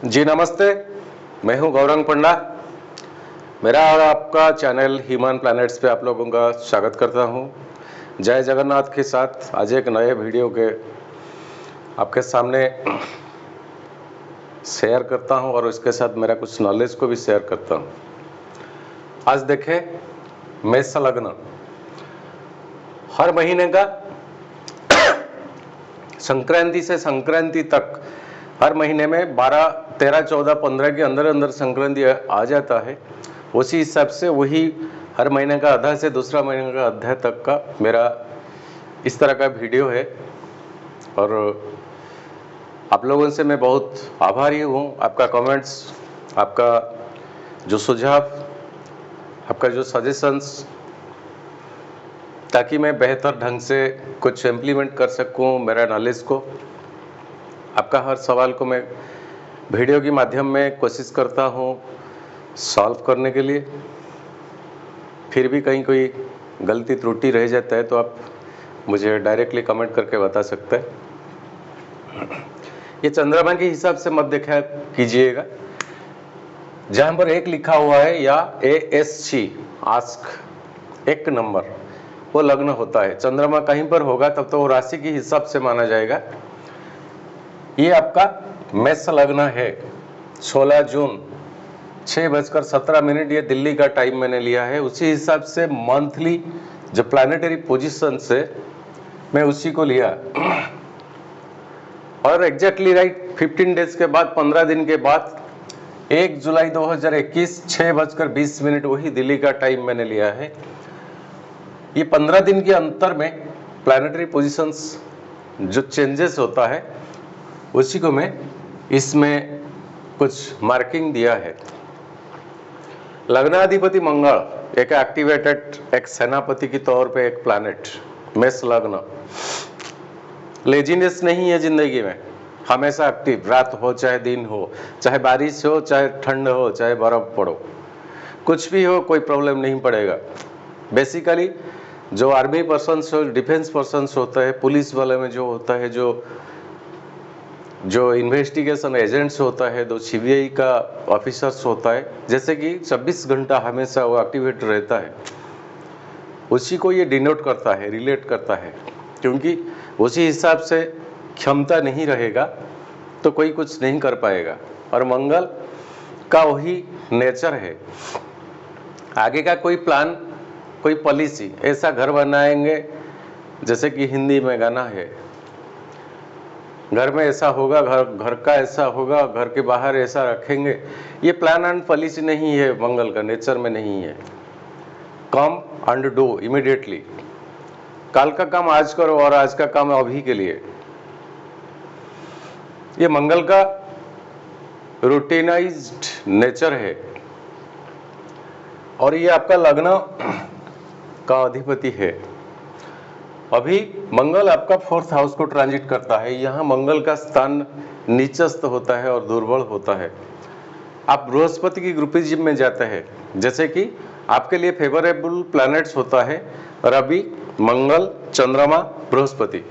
जी नमस्ते, मैं हूं गौरंग पंडा। मेरा और आपका चैनल ह्यूमन प्लैनेट्स पे आप लोगों का स्वागत करता हूं। जय जगन्नाथ के साथ आज एक नए वीडियो के आपके सामने शेयर करता हूं और उसके साथ मेरा कुछ नॉलेज को भी शेयर करता हूं। आज देखें, मेष लग्न हर महीने का संक्रांति से संक्रांति तक हर महीने में 12, 13, 14, 15 के अंदर अंदर संक्रांति आ जाता है। उसी हिसाब से वही हर महीने का आधा से दूसरा महीने का अध्याय तक का मेरा इस तरह का वीडियो है और आप लोगों से मैं बहुत आभारी हूँ। आपका कमेंट्स, आपका जो सुझाव, आपका जो सजेशंस, ताकि मैं बेहतर ढंग से कुछ इम्प्लीमेंट कर सकूं मेरा नॉलेज को। आपका हर सवाल को मैं वीडियो के माध्यम में कोशिश करता हूं सॉल्व करने के लिए। फिर भी कहीं कोई गलती त्रुटि रह जाता है तो आप मुझे डायरेक्टली कमेंट करके बता सकते हैं। ये चंद्रमा के हिसाब से मत देखा कीजिएगा। जहां पर एक लिखा हुआ है या ASC आस्क 1 नंबर, वो लग्न होता है। चंद्रमा कहीं पर होगा तब तो वो राशि के हिसाब से माना जाएगा। ये आपका मेष लग्न है। 16 जून 6:17 ये दिल्ली का टाइम मैंने लिया है। उसी हिसाब से मंथली जो प्लैनेटरी पोजीशन से मैं उसी को लिया और एग्जैक्टली राइट 15 डेज के बाद, 15 दिन के बाद 1 जुलाई 2021 6:20 वही दिल्ली का टाइम मैंने लिया है। ये 15 दिन के अंतर में प्लैनेटरी पोजीशंस जो चेंजेस होता है उसी को मैं इसमें कुछ मार्किंग दिया है। लग्नाधिपति मंगल एक एक्टिवेटेड, एक सेनापति के तौर पे एक प्लैनेट। मेष लग्न लेजीनेस नहीं है जिंदगी में, हमेशा एक्टिव, रात हो चाहे दिन हो, चाहे बारिश हो चाहे ठंड हो चाहे बर्फ पड़ो, कुछ भी हो कोई प्रॉब्लम नहीं पड़ेगा। बेसिकली जो आर्मी पर्सन्स हो, डिफेंस पर्सन्स होता है, पुलिस वाले में जो होता है, जो इन्वेस्टिगेशन एजेंट्स होता है, जो CBI का ऑफिसर्स होता है, जैसे कि 24 घंटा हमेशा वो एक्टिवेट रहता है, उसी को ये डिनोट करता है, रिलेट करता है। क्योंकि उसी हिसाब से क्षमता नहीं रहेगा तो कोई कुछ नहीं कर पाएगा। और मंगल का वही नेचर है। आगे का कोई प्लान, कोई पॉलिसी, ऐसा घर बनाएंगे जैसे कि हिंदी में गाना है, घर में ऐसा होगा, घर का ऐसा होगा, घर के बाहर ऐसा रखेंगे। ये प्लान एंड पॉलिसी नहीं है, मंगल का नेचर में नहीं है। Come and do immediately. कल का काम आज करो और आज का काम अभी के लिए। ये मंगल का रूटीनाइज्ड नेचर है और ये आपका लग्न का अधिपति है। अभी मंगल आपका 4th हाउस को ट्रांजिट करता है। यहाँ मंगल का स्थान नीचस्थ होता है और दुर्बल होता है। आप बृहस्पति की ग्रुपिज्म में जाते हैं, जैसे कि आपके लिए फेवरेबल प्लैनेट्स होता है रवि, मंगल, चंद्रमा, बृहस्पति।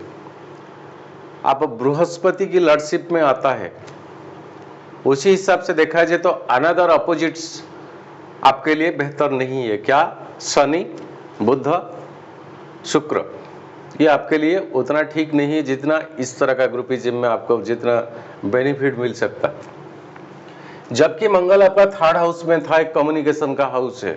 आप बृहस्पति की लॉर्डशिप में आता है। उसी हिसाब से देखा जाए तो अनदर अपोजिट्स आपके लिए बेहतर नहीं है। क्या? शनि, बुध, शुक्र, ये आपके लिए उतना ठीक नहीं है जितना इस तरह का ग्रुपिज्म में आपको जितना बेनिफिट मिल सकता है। जबकि मंगल आपका 3rd हाउस में था, एक कम्युनिकेशन का हाउस है।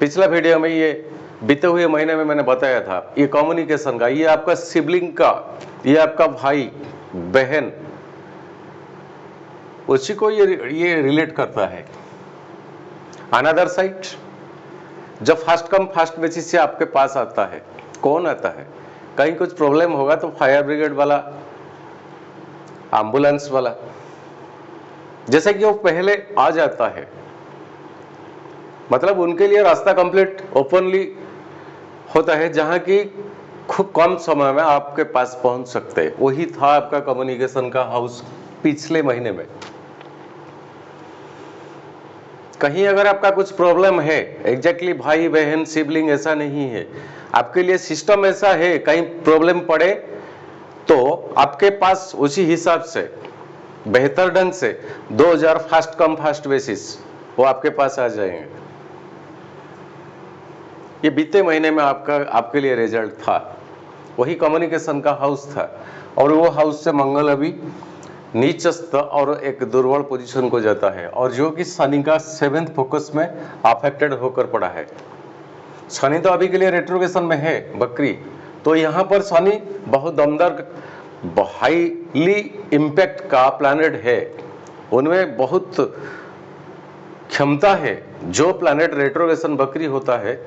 पिछला वीडियो में ये बीते हुए महीने में मैंने बताया था, ये कम्युनिकेशन का, ये आपका सिबलिंग का, ये आपका भाई बहन, उसी को ये रिलेट करता है। अनदर साइड जब फास्ट कम फास्ट बेसिस से आपके पास आता है, कौन आता है? कहीं कुछ प्रॉब्लम होगा तो फायर ब्रिगेड वाला, एम्बुलेंस वाला, जैसे कि वो पहले आ जाता है। मतलब उनके लिए रास्ता कंप्लीट ओपनली होता है, जहां की खूब कम समय में आपके पास पहुंच सकते हैं। वही था आपका कम्युनिकेशन का हाउस पिछले महीने में। कहीं अगर आपका कुछ प्रॉब्लम है, एग्जैक्टली भाई बहन सिबलिंग ऐसा नहीं है, आपके लिए सिस्टम ऐसा है, कहीं प्रॉब्लम पड़े तो आपके पास उसी हिसाब से बेहतर ढंग से 2000 फास्ट कम फास्ट बेसिस वो आपके पास आ जाएंगे। ये बीते महीने में आपके लिए रिजल्ट था, वही कम्युनिकेशन का हाउस था और वो हाउस से मंगल अभी नीचस्थ और एक दुर्बल पोजीशन को जाता है और जो कि शनि का 7th फोकस में अफेक्टेड होकर पड़ा है। शनि तो अभी के लिए रेट्रोगेशन में है बकरी, तो यहाँ पर शनि बहुत दमदार हाईली इम्पैक्ट का प्लैनेट है, उनमें बहुत क्षमता है। जो प्लैनेट रेट्रोगेशन बकरी होता है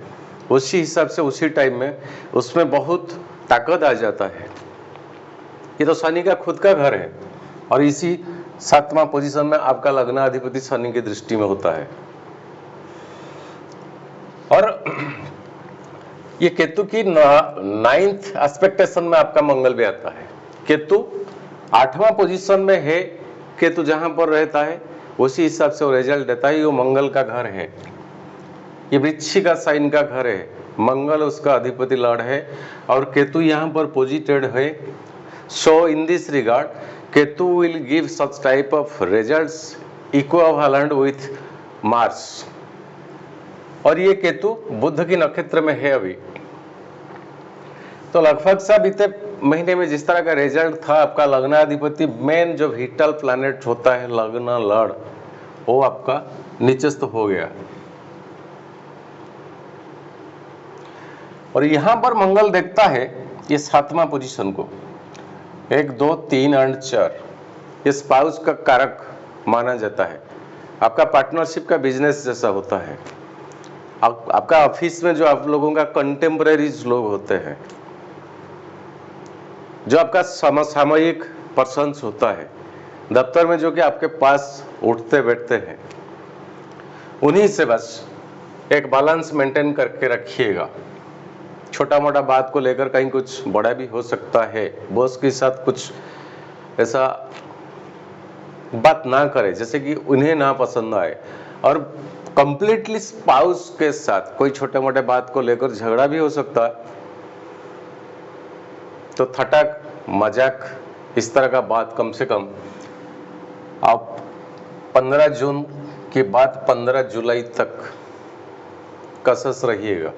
उसी हिसाब से उसी टाइम में उसमें बहुत ताकत आ जाता है। ये तो शनि का खुद का घर है और इसी 7वां पोजीशन में आपका लग्नाधिपति शनि की दृष्टि में होता है। और ये केतु की 9th एस्पेक्टेशन में आपका मंगल भी आता है। केतु 8वां पोजीशन में है, केतु जहां पर रहता है उसी हिसाब से वो रिजल्ट देता है। ये मंगल का घर है, ये वृश्चिक का साइन का घर है, मंगल उसका अधिपति लॉर्ड है और केतु यहाँ पर पोजिटेड है। So in this regard Ketu will give such type of results equivalent with Mars. और ये केतु बुध की नक्षत्र में है अभी, तो लगभग सा बीते महीने में जिस तरह का रिजल्ट था, आपका लग्नाधिपति मेन जो विटल प्लैनेट होता है लग्न लड़, वो आपका नीचस्थ हो गया। और यहां पर मंगल देखता है ये 7वां पोजीशन को, 1 2 3 और 4, ये स्पाउस का कारक माना जाता है। आपका पार्टनरशिप का बिजनेस जैसा होता है। आपका ऑफिस में जो आप लोगों का कंटेम्परेरीज लोग होते हैं, जो आपका समसामयिक पर्सन्स होता है, दफ्तर में जो कि आपके पास उठते बैठते हैं, उन्हीं से बस एक बैलेंस मेंटेन करके रखिएगा। छोटा मोटा बात को लेकर कहीं कुछ बड़ा भी हो सकता है, बॉस के साथ कुछ ऐसा बात ना करें जैसे कि उन्हें ना पसंद आए। और कंप्लीटली स्पाउस के साथ कोई छोटे मोटे बात को लेकर झगड़ा भी हो सकता है, तो थटक मजाक इस तरह का बात कम से कम आप 15 जून के बाद 15 जुलाई तक कसस रहिएगा।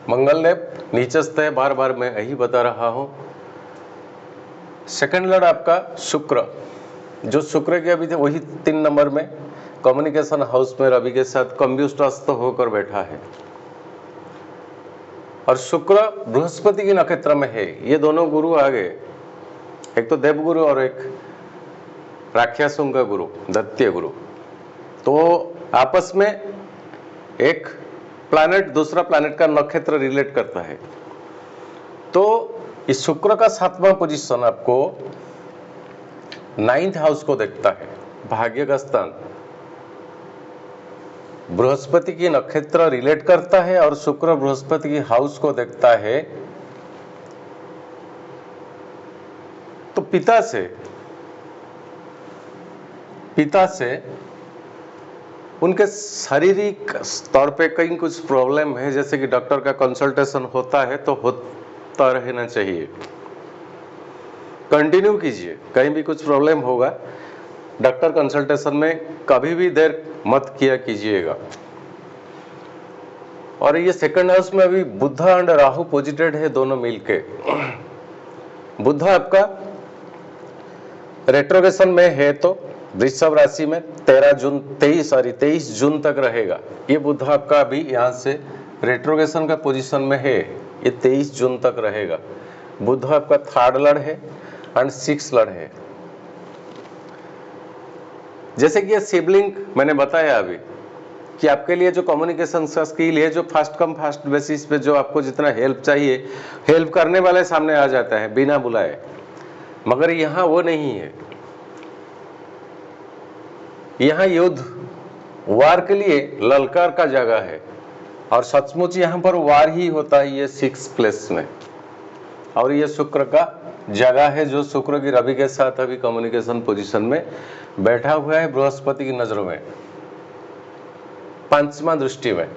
मंगल ने नीचस्थ है, बार बार मैं यही बता रहा हूं। सेकंड लॉर्ड आपका शुक्र, जो शुक्र के अभी थे वही 3 नंबर में कम्युनिकेशन हाउस में रवि के साथ कंब्यूस्टस्थ होकर बैठा है। और शुक्र बृहस्पति की नक्षत्र में है। ये दोनों गुरु आ गए, एक तो देवगुरु और एक राक्षसों का गुरु दैत्य गुरु। तो आपस में एक प्लैनेट दूसरा प्लैनेट का नक्षत्र रिलेट करता है। तो इस शुक्र का 7वां पोजीशन आपको 9th हाउस को देखता है, भाग्य का स्थान। बृहस्पति की नक्षत्र रिलेट करता है और शुक्र बृहस्पति की हाउस को देखता है। तो पिता से उनके शारीरिक तौर पे कहीं कुछ प्रॉब्लम है, जैसे कि डॉक्टर का कंसल्टेशन होता है तो होता रहना चाहिए, कंटिन्यू कीजिए। कहीं भी कुछ प्रॉब्लम होगा डॉक्टर कंसल्टेशन में कभी भी देर मत किया कीजिएगा। और ये सेकंड हाउस में अभी बुध एंड राहु पॉजिटेड है, दोनों मिलके। बुध आपका रेट्रोगेशन में है तो वृषभ राशि में 23 जून तक रहेगा। ये बुध आपका अभी यहाँ से रेट्रोगेशन का पोजीशन में है, ये 23 जून तक रहेगा। बुध आपका 3rd लॉर्ड है एंड 6th लॉर्ड है। जैसे कि ये सिबलिंग मैंने बताया अभी कि आपके लिए जो कम्युनिकेशन का स्किल है, जो फास्ट कम फास्ट बेसिस पे जो आपको जितना हेल्प चाहिए, हेल्प करने वाले सामने आ जाता है बिना बुलाए, मगर यहाँ वो नहीं है। यहाँ युद्ध वार के लिए ललकार का जगह है और सचमुच यहाँ पर वार ही होता है ये 6th प्लेस में। और ये शुक्र का जगह है, जो शुक्र की रवि के साथ अभी कम्युनिकेशन पोजीशन में बैठा हुआ है, बृहस्पति की नजरों में 5वां दृष्टि में।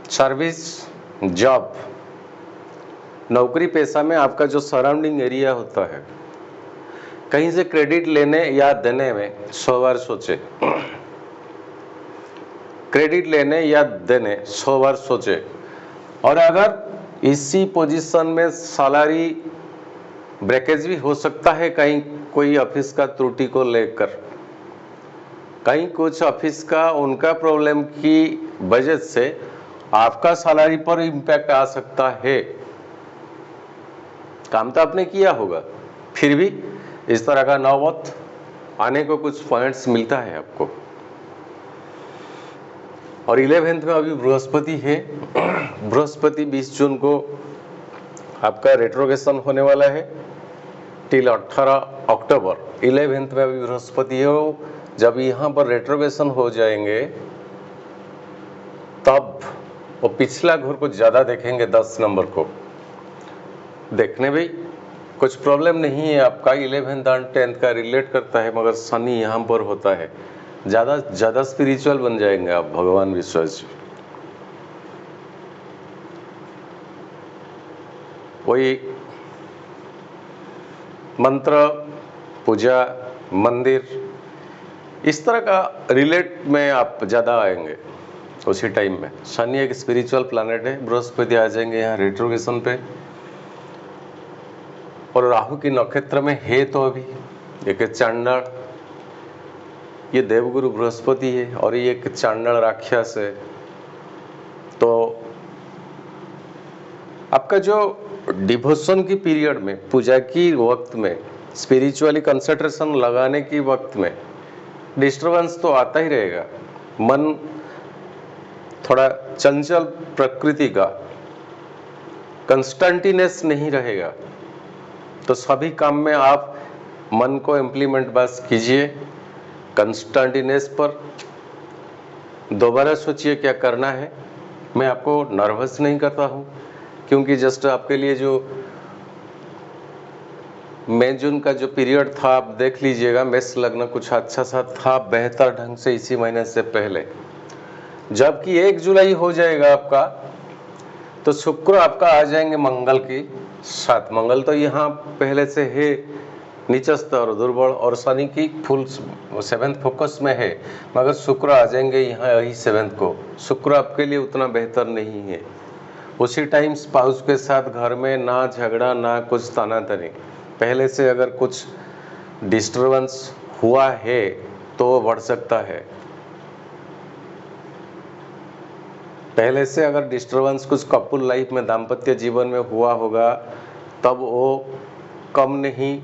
सर्विस, जॉब, नौकरी पेशा में आपका जो सराउंडिंग एरिया होता है, कहीं से क्रेडिट लेने या देने में 100 बार सोचे। क्रेडिट लेने या देने 100 बार सोचे। और अगर इसी पोजीशन में सैलरी ब्रेकेज भी हो सकता है, कहीं कोई ऑफिस का त्रुटि को लेकर, कहीं कुछ ऑफिस का उनका प्रॉब्लम की वजह से आपका सैलरी पर इम्पैक्ट आ सकता है। काम तो आपने किया होगा, फिर भी इस तरह का नौबत आने को कुछ पॉइंट्स मिलता है आपको। और 11th में अभी बृहस्पति है। बृहस्पति 20 जून को आपका रेट्रोगेशन होने वाला है टिल 18 अक्टूबर। 11th में अभी बृहस्पति है, जब यहाँ पर रेट्रोगेशन हो जाएंगे तब वो पिछला घुर को ज्यादा देखेंगे। 10 नंबर को देखने भी कुछ प्रॉब्लम नहीं है आपका। 11th और 10th का रिलेट करता है, मगर शनि यहाँ पर होता है, ज्यादा स्पिरिचुअल बन जाएंगे आप। भगवान विश्वास जी, वही मंत्र, पूजा, मंदिर, इस तरह का रिलेट में आप ज्यादा आएंगे उसी टाइम में। शनि एक स्पिरिचुअल प्लैनेट है। बृहस्पति आ जाएंगे यहाँ रेट्रोगेशन पे, और राहु की नक्षत्र में है तो अभी एक चांडाल, ये देवगुरु बृहस्पति है और ये एक चांडाल राक्षस है। तो आपका जो डिवोशन की पीरियड में, पूजा की वक्त में, स्पिरिचुअली कंसंट्रेशन लगाने की वक्त में डिस्टर्बेंस तो आता ही रहेगा। मन थोड़ा चंचल प्रकृति का, कंस्टेंटिनेस नहीं रहेगा। तो सभी काम में आप मन को इम्प्लीमेंट बस कीजिए कंस्टेंटिनेस पर। दोबारा सोचिए क्या करना है। मैं आपको नर्वस नहीं करता हूँ, क्योंकि जस्ट आपके लिए जो मई जून का जो पीरियड था आप देख लीजिएगा। मेष लग्न कुछ अच्छा सा था, बेहतर ढंग से इसी महीने से पहले। जबकि 1 जुलाई हो जाएगा आपका, तो शुक्र आपका आ जाएंगे मंगल की साथ। मंगल तो यहाँ पहले से है नीचस्थ और दुर्बल, और शनि की फुल 7th फोकस में है, मगर शुक्र आ जाएंगे यहाँ यही 7th को। शुक्र आपके लिए उतना बेहतर नहीं है। उसी टाइम स्पाउस के साथ घर में ना झगड़ा, ना कुछ तानातनी। पहले से अगर कुछ डिस्टर्बेंस हुआ है तो वो बढ़ सकता है। पहले से अगर डिस्टर्बेंस कुछ कपल लाइफ में, दाम्पत्य जीवन में हुआ होगा, तब वो कम नहीं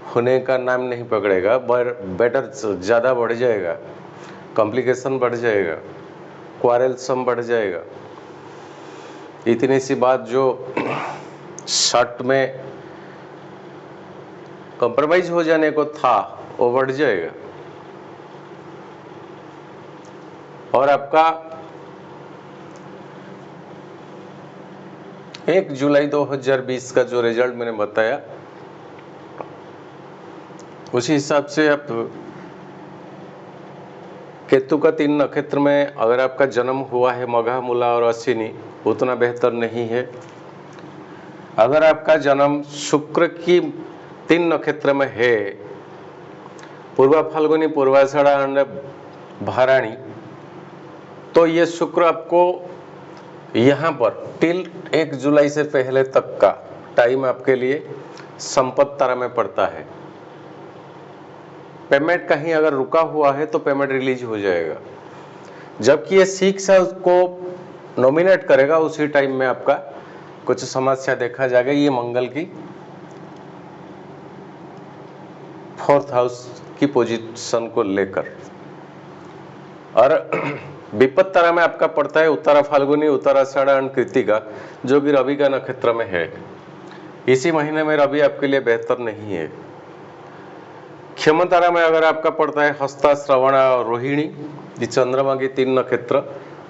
होने का नाम नहीं पकड़ेगा, बेटर ज़्यादा बढ़ जाएगा, कॉम्प्लिकेशन बढ़ जाएगा, क्वारलसम बढ़ जाएगा। इतनी सी बात जो शर्ट में कॉम्प्रोमाइज हो जाने को था, वो बढ़ जाएगा। और आपका 1 जुलाई 2020 का जो रिजल्ट मैंने बताया, उसी हिसाब से आप केतु का 3 नक्षत्र में अगर आपका जन्म हुआ है, मघा, मूला और अश्विनी, उतना बेहतर नहीं है। अगर आपका जन्म शुक्र की 3 नक्षत्र में है, पूर्वा फाल्गुनी, पूर्वाषाढ़ा और भराणी, तो ये शुक्र आपको यहाँ पर टिल 1 जुलाई से पहले तक का टाइम आपके लिए संपत्ति तारा में पड़ता है। पेमेंट कहीं अगर रुका हुआ है तो पेमेंट रिलीज हो जाएगा। जबकि ये 6 है उसको नॉमिनेट करेगा, उसी टाइम में आपका कुछ समस्या देखा जाएगा। ये मंगल की 4th हाउस की पोजीशन को लेकर। और विपत्त तारा में आपका पड़ता है उत्तरा फाल्गुनी, उत्तराषाढ़ा और कृत्तिका, जो कि रवि का नक्षत्र में है। इसी महीने में रवि आपके लिए बेहतर नहीं है। क्षम तारा में अगर आपका पड़ता है हस्ता, श्रवण और रोहिणी, ये चंद्रमा की 3 नक्षत्र,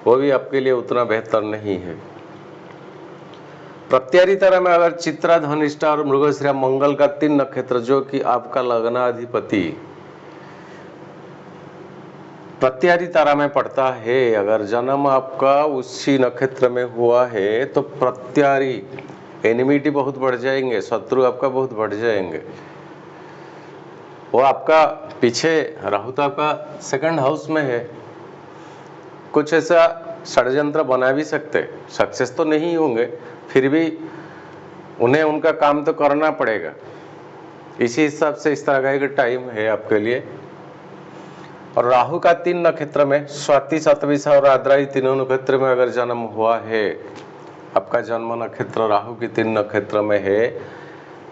वो भी आपके लिए उतना बेहतर नहीं है। प्रत्यारी तारा में अगर चित्रा, धनिष्ठा और मृगशिरा, मंगल का 3 नक्षत्र, जो कि आपका लग्नाधिपति प्रत्यारी तारा में पड़ता है। अगर जन्म आपका उसी नक्षत्र में हुआ है तो प्रत्यारी एनिमिटी बहुत बढ़ जाएंगे, शत्रु आपका बहुत बढ़ जाएंगे। वो आपका पीछे राहु तो आपका सेकंड हाउस में है, कुछ ऐसा षड्यंत्र बना भी सकते, सक्सेस तो नहीं होंगे, फिर भी उन्हें उनका काम तो करना पड़ेगा। इसी हिसाब से इस तरह का एक टाइम है आपके लिए। और राहु का 3 नक्षत्र में स्वाति, शतभिषा और आद्रा तीनों नक्षत्र में अगर जन्म हुआ है, आपका जन्म नक्षत्र राहु की 3 नक्षत्र में है,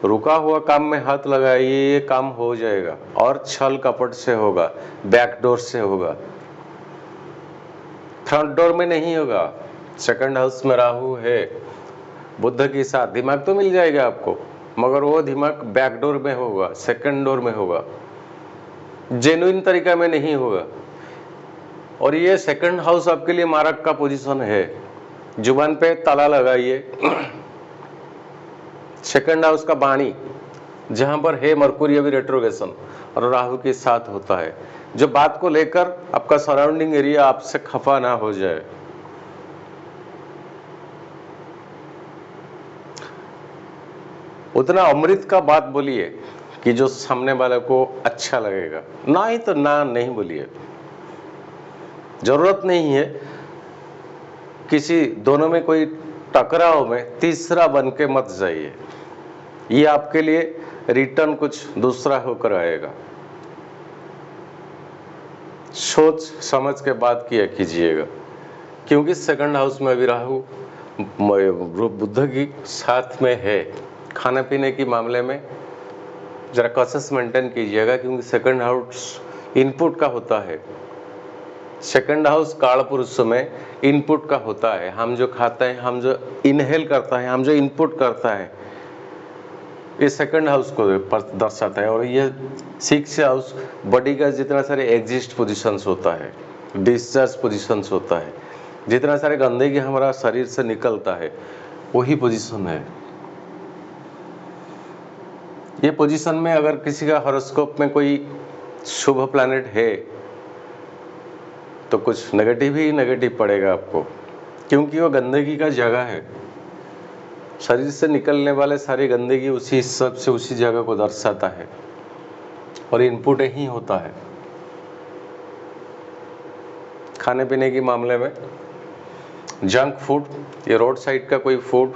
रुका हुआ काम में हाथ लगाइए, ये काम हो जाएगा। और छल कपट से होगा, बैक डोर से होगा, फ्रंट डोर में नहीं होगा। सेकंड हाउस में राहु है बुध के साथ, दिमाग तो मिल जाएगा आपको, मगर वो दिमाग बैक डोर में होगा, सेकंड डोर में होगा, जेन्युइन तरीका में नहीं होगा। और ये सेकंड हाउस आपके लिए मारक का पोजीशन है। जुबान पे ताला लगाइए। सेकंड हाउस का वाणी जहां पर है मरकुरी अभी रेट्रोगेशन और राहु के साथ होता है, जो बात को लेकर आपका सराउंडिंग एरिया आपसे खफा ना हो जाए। उतना अमृत का बात बोलिए कि जो सामने वाले को अच्छा लगेगा, ना ही तो ना नहीं बोलिए। जरूरत नहीं है किसी दोनों में कोई टकराव में तीसरा बन के मत जाइए, ये आपके लिए रिटर्न कुछ दूसरा होकर आएगा। सोच समझ के बात किया कीजिएगा, क्योंकि सेकंड हाउस में भी राहु बुध की साथ में है। खाने पीने के मामले में जरा कॉशियस मेंटेन कीजिएगा, क्योंकि सेकंड हाउस इनपुट का होता है। सेकंड हाउस काल पुरुष में इनपुट का होता है। हम जो खाते हैं, हम जो इनहेल करता है, हम जो इनपुट करता है, ये सेकंड हाउस को दर्शाता है। और ये 6 हाउस बॉडी का जितना सारे एग्जिस्ट पोजीशंस होता है, डिस्चार्ज पोजीशंस होता है, जितना सारे गंदगी हमारा शरीर से निकलता है, वही पोजीशन है। ये पोजीशन में अगर किसी का हॉरोस्कोप में कोई शुभ प्लैनेट है तो कुछ नेगेटिव ही नेगेटिव पड़ेगा आपको, क्योंकि वो गंदगी का जगह है। शरीर से निकलने वाले सारी गंदगी उसी हिसाब से उसी जगह को दर्शाता है और इनपुट ही होता है। खाने पीने के मामले में जंक फूड, ये रोड साइड का कोई फूड,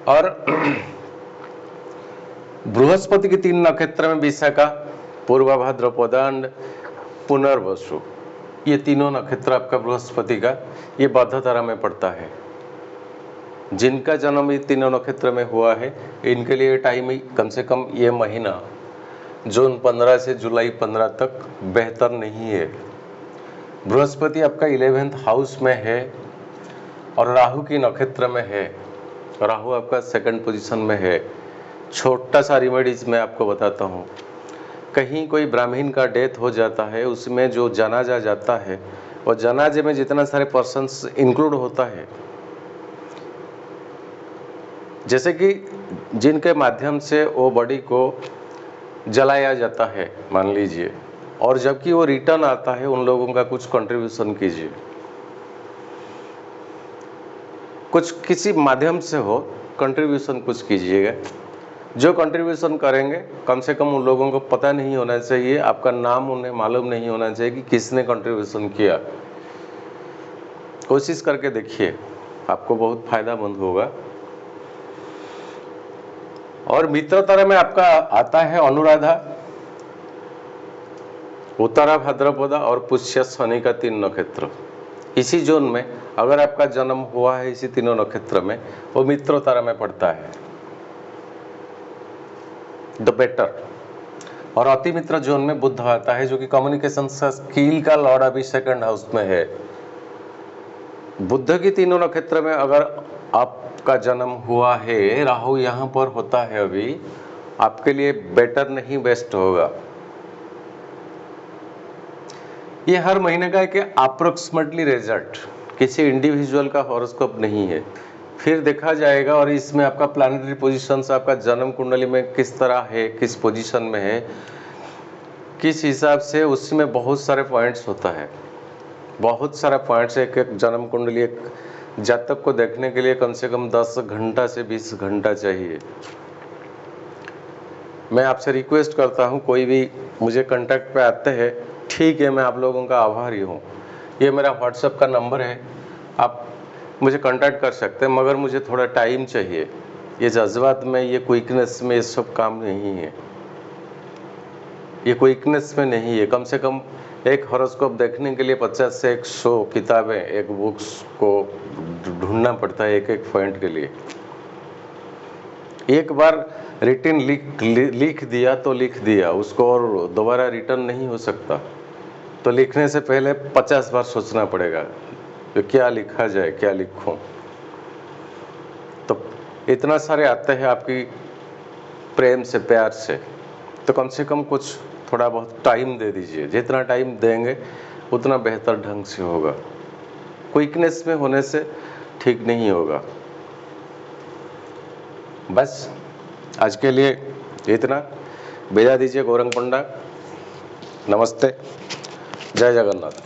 और बृहस्पति के 3 नक्षत्र में विशाखा, पूर्वा भाद्रपद, पुनर्वसु, ये तीनों नक्षत्र आपका बृहस्पति का ये बद्ध तारा में पड़ता है। जिनका जन्म ये तीनों नक्षत्र में हुआ है, इनके लिए टाइम ही कम से कम ये महीना जून 15 से जुलाई 15 तक बेहतर नहीं है। बृहस्पति आपका 11th हाउस में है और राहु की नक्षत्र में है। राहु आपका सेकंड पोजीशन में है। छोटा सा रिमेडीज मैं आपको बताता हूँ। कहीं कोई ब्राह्मण का डेथ हो जाता है, उसमें जो जनाजा जाता है, और जनाजे में जितना सारे पर्सन्स इंक्लूड होता है, जैसे कि जिनके माध्यम से वो बॉडी को जलाया जाता है मान लीजिए, और जबकि वो रिटर्न आता है, उन लोगों का कुछ कंट्रीब्यूशन कीजिए, कुछ किसी माध्यम से हो कंट्रीब्यूशन कुछ कीजिएगा। जो कंट्रीब्यूशन करेंगे कम से कम उन लोगों को पता नहीं होना चाहिए, आपका नाम उन्हें मालूम नहीं होना चाहिए कि किसने कंट्रीब्यूशन किया। कोशिश करके देखिए, आपको बहुत फायदामंद होगा। और मित्र तारा में आपका आता है अनुराधा, उत्तरा भाद्रपद और पुष्य, शनि का 3 नक्षत्र। इसी जोन में अगर आपका जन्म हुआ है इसी तीनों नक्षत्र में, वो मित्र तारा में पड़ता है, द बेटर। और अति मित्र जोन में बुध आता है, जो कि कम्युनिकेशन स्किल का लॉर्ड अभी सेकंड हाउस में है। बुध की तीनों नक्षत्र में अगर आपका जन्म हुआ है, राहु यहाँ पर होता है अभी, आपके लिए बेटर नहीं बेस्ट होगा। ये हर महीने का एक अप्रोक्सीमेटली रिजल्ट, किसी इंडिविजुअल का हॉरोस्कोप नहीं है, फिर देखा जाएगा और इसमें आपका प्लानिटरी पोजीशंस आपका जन्म कुंडली में किस तरह है, किस पोजीशन में है, किस हिसाब से, उसमें बहुत सारे पॉइंट्स होता है, बहुत सारा पॉइंट्स। एक एक जन्म कुंडली एक जातक को देखने के लिए कम से कम 10 घंटा से 20 घंटा चाहिए। मैं आपसे रिक्वेस्ट करता हूं, कोई भी मुझे कांटेक्ट पे आते हैं, ठीक है, मैं आप लोगों का आभारी हूं। ये मेरा व्हाट्सएप का नंबर है, आप मुझे कांटेक्ट कर सकते हैं, मगर मुझे थोड़ा टाइम चाहिए। ये जज्बात में, ये क्विकनेस में ये सब काम नहीं है, ये क्विकनेस में नहीं है। कम से कम एक हॉरोस्कोप देखने के लिए 50 से 100 किताबें, एक बुक्स को ढूंढना पड़ता है एक एक पॉइंट के लिए। एक बार रिटर्न लिख दिया तो लिख दिया, उसको और दोबारा रिटर्न नहीं हो सकता। तो लिखने से पहले 50 बार सोचना पड़ेगा कि क्या लिखा जाए, क्या लिखूं। तो इतना सारे आते हैं आपकी प्रेम से, प्यार से, तो कम से कम कुछ थोड़ा बहुत टाइम दे दीजिए। जितना टाइम देंगे उतना बेहतर ढंग से होगा। क्विकनेस में होने से ठीक नहीं होगा। बस आज के लिए इतना, विदा दीजिए। गौरंग पंडा, नमस्ते, जय जगन्नाथ।